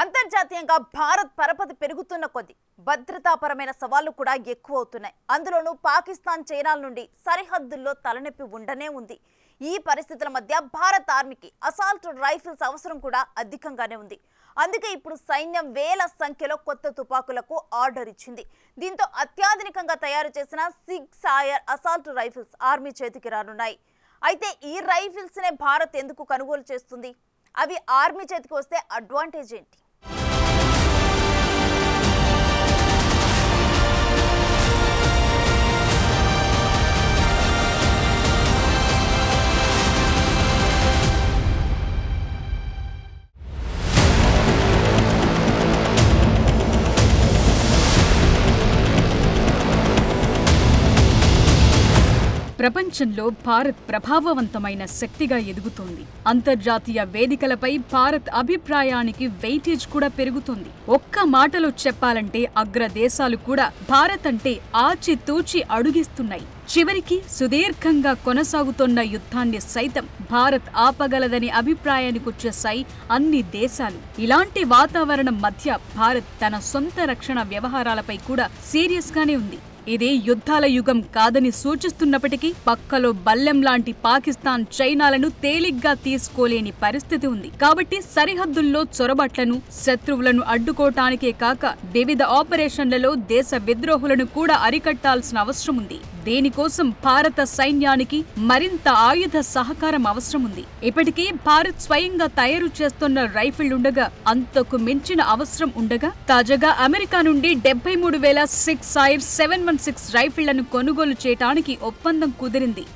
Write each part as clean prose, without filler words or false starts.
అంతర్జాతీయంగా భారత్ పరపతి పెరుగుతున్న కొద్దీ భద్రతాపరమైన సవాళ్లు కూడా ఎక్కువవుతున్నాయి. అందులోనూ పాకిస్తాన్ చైనాల నుండి సరిహద్దుల్లో తలనొప్పి ఉండనే ఉంది. ఈ పరిస్థితుల మధ్య భారత్ ఆర్మీకి అసాల్ట్ రైఫిల్స్ అవసరం కూడా అధికంగానే ఉంది. అందుకే ఇప్పుడు సైన్యం వేల సంఖ్యలో కొత్త తుపాకులకు ఆర్డర్ ఇచ్చింది. దీంతో అత్యాధునికంగా తయారు చేసిన సిగ్సాయర్ అసాల్ట్ రైఫిల్స్ ఆర్మీ చేతికి రానున్నాయి. అయితే ఈ రైఫిల్స్ నే భారత్ ఎందుకు కొనుగోలు చేస్తుంది? అవి ఆర్మీ చేతికి వస్తే అడ్వాంటేజ్ ఏంటి? ప్రపంచంలో భారత్ ప్రభావవంతమైన శక్తిగా ఎదుగుతోంది. అంతర్జాతీయ వేదికలపై భారత్ అభిప్రాయానికి వెయిటేజ్ కూడా పెరుగుతోంది. ఒక్క మాటలో చెప్పాలంటే అగ్రదేశాలు కూడా భారత్ అంటే ఆచితూచి అడుగిస్తున్నాయి. చివరికి సుదీర్ఘంగా కొనసాగుతున్న యుద్ధాన్ని సైతం భారత్ ఆపగలదని అభిప్రాయానికొచ్చేశాయి అన్ని దేశాలు. ఇలాంటి వాతావరణం మధ్య భారత్ తన సొంత రక్షణ వ్యవహారాలపై కూడా సీరియస్ గానే ఉంది. ఇది యుద్ధాల యుగం కాదని సూచిస్తున్నప్పటికీ పక్కలో బల్లెం లాంటి పాకిస్తాన్ చైనాలను తేలిగ్గా తీసుకోలేని పరిస్థితి ఉంది. కాబట్టి సరిహద్దుల్లో చొరబాట్లను శత్రువులను అడ్డుకోవటానికే కాక వివిధ ఆపరేషన్లలో దేశ విద్రోహులను కూడా అరికట్టాల్సిన అవసరం ఉంది. దీనికోసం భారత సైన్యానికి మరింత ఆయుధ సహకారం అవసరం ఉంది. ఇప్పటికీ భారత్ స్వయంగా తయారు చేస్తున్న రైఫిల్ ఉండగా అంతకు మించిన అవసరం ఉండగా తాజాగా అమెరికా నుండి 73,000 సిగ్సాయర్ 716 రైఫిళ్లను కొనుగోలు చేయడానికి ఒప్పందం కుదిరింది.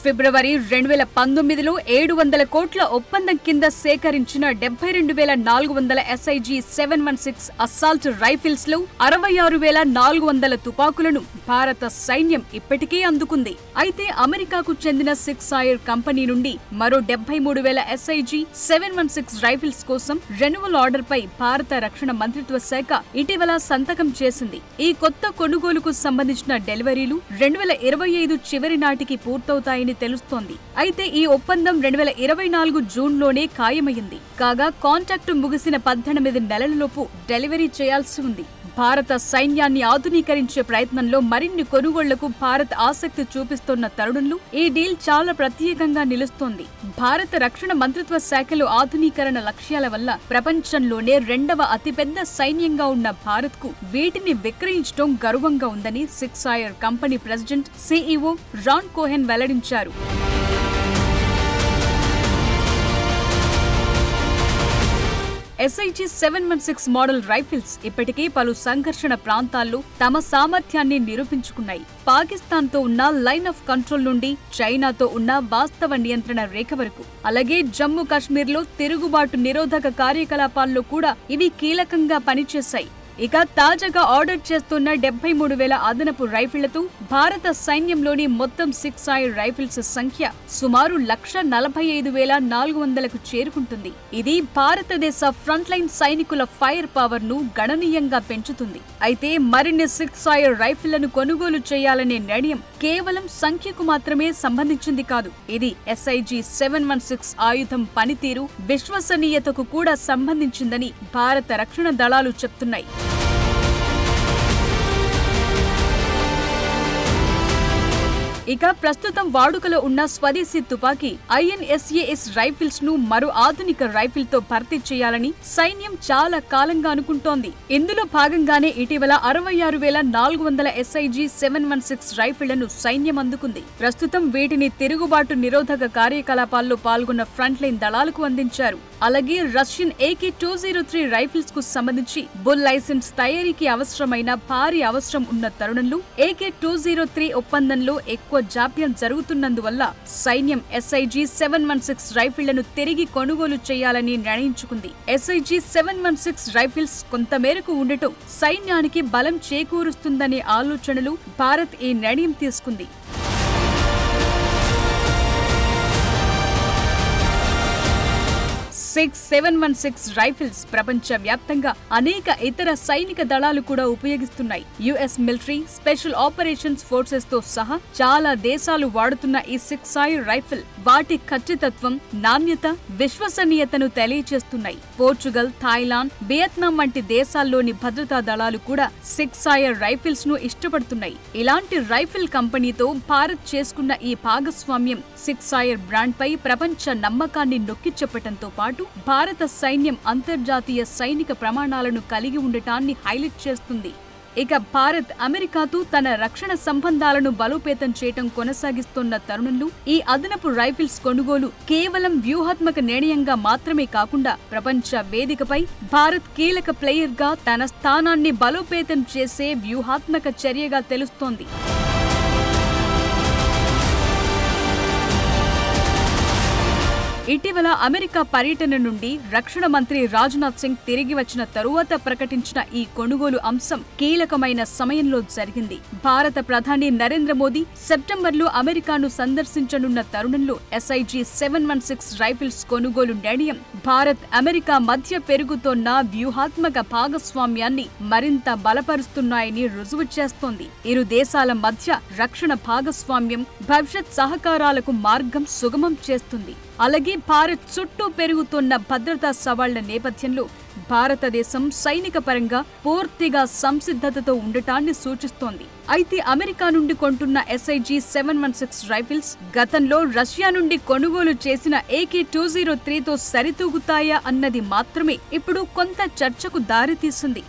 ఫిబ్రవరి 2019లో 700 కోట్ల ఒప్పందం కింద సేకరించిన 72,400 SIG 716 అస్సాల్ట్ రైఫిల్స్ లో 66,400 తుపాకులను భారత సైన్యం ఇప్పటికే అందుకుంది. అయితే అమెరికాకు చెందిన సిగ్సాయర్ కంపెనీ నుండి మరో 73,000 SIG 716 రైఫిల్స్ కోసం రెన్యువల్ ఆర్డర్ పై భారత రక్షణ మంత్రిత్వ శాఖ ఇటీవల సంతకం చేసింది. ఈ కొత్త కొనుగోలుకు సంబంధించిన డెలివరీలు 2025 చివరి నాటికి పూర్తవుతాయని తెలుస్తోంది. అయితే ఈ ఒప్పందం 2024 జూన్లోనే ఖాయమైంది. కాగా కాంట్రాక్టు ముగిసిన 18 నెలలలోపు డెలివరీ చేయాల్సి ఉంది. భారత సైన్యాన్ని ఆధునీకరించే ప్రయత్నంలో మరిన్ని కొనుగోళ్లకు భారత్ ఆసక్తి చూపిస్తున్న తరుణంలో ఈ డీల్ చాలా ప్రత్యేకంగా నిలుస్తోంది. భారత రక్షణ మంత్రిత్వ శాఖలో ఆధునీకరణ లక్ష్యాల వల్ల ప్రపంచంలోనే 2వ అతిపెద్ద సైన్యంగా ఉన్న భారత్ కు వీటిని విక్రయించడం గర్వంగా ఉందని సిగ్సాయర్ కంపెనీ ప్రెసిడెంట్ CEO రాన్ కోహెన్ వెల్లడించారు. SIG 716 మోడల్ రైఫిల్స్ ఇప్పటికే పలు సంఘర్షణ ప్రాంతాల్లో తమ సామర్థ్యాన్ని నిరూపించుకున్నాయి. పాకిస్తాన్తో ఉన్న లైన్ ఆఫ్ కంట్రోల్ నుండి చైనాతో ఉన్న వాస్తవ నియంత్రణ రేఖ వరకు, అలాగే జమ్మూ కాశ్మీర్లో తిరుగుబాటు నిరోధక కార్యకలాపాల్లో కూడా ఇవి కీలకంగా పనిచేశాయి. ఇక తాజాగా ఆర్డర్ చేస్తున్న 73,000 అదనపు రైఫిళ్లతో భారత సైన్యంలోని మొత్తం సిగ్సాయర్ రైఫిల్స్ సంఖ్య సుమారు 1,45,400కు చేరుకుంటుంది. ఇది భారతదేశ ఫ్రంట్ లైన్ సైనికుల ఫైర్ పవర్ ను గణనీయంగా పెంచుతుంది. అయితే మరిన్ని సిగ్సాయర్ రైఫిళ్లను కొనుగోలు చేయాలనే నిర్ణయం కేవలం సంఖ్యకు మాత్రమే సంబంధించింది కాదు. ఇది SIG 716 ఆయుధం పనితీరు, విశ్వసనీయతకు కూడా సంబంధించిందని భారత రక్షణ దళాలు చెప్తున్నాయి. ఇక ప్రస్తుతం వాడుకలో ఉన్న స్వదేశీ తుపాకీ INSAS రైఫిల్స్ ను మరో ఆధునిక రైఫిల్ తో భర్తీ చేయాలని సైన్యం చాలా కాలంగా అనుకుంటోంది. ఇందులో భాగంగానే ఇటీవల 66,400 SIG 716 రైఫిళ్లను సైన్యం అందుకుంది. ప్రస్తుతం వీటిని తిరుగుబాటు నిరోధక కార్యకలాపాల్లో పాల్గొన్న ఫ్రంట్ లైన్ దళాలకు అందించారు. అలాగే రష్యన్ AK-203 రైఫిల్స్ కు సంబంధించి బుల్ లైసెన్స్ తయారీకి అవసరమైన భారీ అవసరం ఉన్న తరుణంలో AK-203 ఒప్పందంలో ఎక్కువ జాప్యం జరుగుతున్నందువల్ల సైన్యం SIG 716 రైఫిళ్లను తిరిగి కొనుగోలు చేయాలని నిర్ణయించుకుంది. SIG 716 రైఫిల్స్ కొంతమేరకు ఉండటం సైన్యానికి బలం చేకూరుస్తుందనే ఆలోచనలు భారత్ ఈ నిర్ణయం తీసుకుంది. SIG 716 రైఫిల్స్ ప్రపంచవ్యాప్తంగా అనేక ఇతర సైనిక దళాలు కూడా ఉపయోగిస్తున్నాయి. US military, special operations forces తో సహా చాలా దేశాలు వాడుతున్న ఈ సిక్సాయర్ రైఫిల్ వాటి ఖచ్చితత్వం, నాణ్యత, విశ్వసనీయతను తెలియజేస్తున్నాయి. పోర్చుగల్, థాయిలాండ్, వియత్నాం వంటి దేశాల్లోని భద్రతా దళాలు కూడా సిక్సాయర్ రైఫిల్స్ ను ఇష్టపడుతున్నాయి. ఇలాంటి రైఫిల్ కంపెనీతో భారత్ చేసుకున్న ఈ భాగస్వామ్యం సిక్సాయర్ బ్రాండ్ పై ప్రపంచ నమ్మకాన్ని నొక్కి చెప్పటంతో పాటు భారత సైన్యం అంతర్జాతీయ సైనిక ప్రమాణాలను కలిగి ఉండటాన్ని హైలైట్ చేస్తుంది. ఇక భారత్ అమెరికాతో తన రక్షణ సంబంధాలను బలోపేతం చేయటం కొనసాగిస్తున్న తరుణంలో ఈ అదనపు రైఫిల్స్ కొనుగోలు కేవలం వ్యూహాత్మక నిర్ణయంగా మాత్రమే కాకుండా ప్రపంచ వేదికపై భారత్ కీలక ప్లేయర్ గా తన స్థానాన్ని బలోపేతం చేసే వ్యూహాత్మక చర్యగా తెలుస్తోంది. ఇటీవల అమెరికా పర్యటన నుండి రక్షణ మంత్రి రాజ్నాథ్ సింగ్ తిరిగి వచ్చిన తరువాత ప్రకటించిన ఈ కొనుగోలు అంశం కీలకమైన సమయంలో జరిగింది. భారత ప్రధాని నరేంద్ర మోదీ సెప్టెంబర్లో అమెరికాను సందర్శించనున్న తరుణంలో SIG 716 రైఫిల్స్ కొనుగోలు నిర్ణయం భారత్, అమెరికా మధ్య పెరుగుతోన్న వ్యూహాత్మక భాగస్వామ్యాన్ని మరింత బలపరుస్తున్నాయని రుజువు చేస్తోంది. ఇరు దేశాల మధ్య రక్షణ భాగస్వామ్యం భవిష్యత్ సహకారాలకు మార్గం సుగమం చేస్తుంది. అలాగే భారత్ చుట్టూ పెరుగుతున్న భద్రతా సవాళ్ల నేపథ్యంలో భారతదేశం సైనిక పరంగా పూర్తిగా సంసిద్ధతతో ఉండటాన్ని సూచిస్తోంది. అయితే అమెరికా నుండి కొంటున్న SIG 716 రైఫిల్స్ గతంలో రష్యా నుండి కొనుగోలు చేసిన AK-203తో సరితూగుతాయా అన్నది మాత్రమే ఇప్పుడు కొంత చర్చకు దారితీసింది.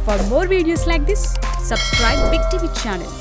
For more videos like this, subscribe Big TV channel.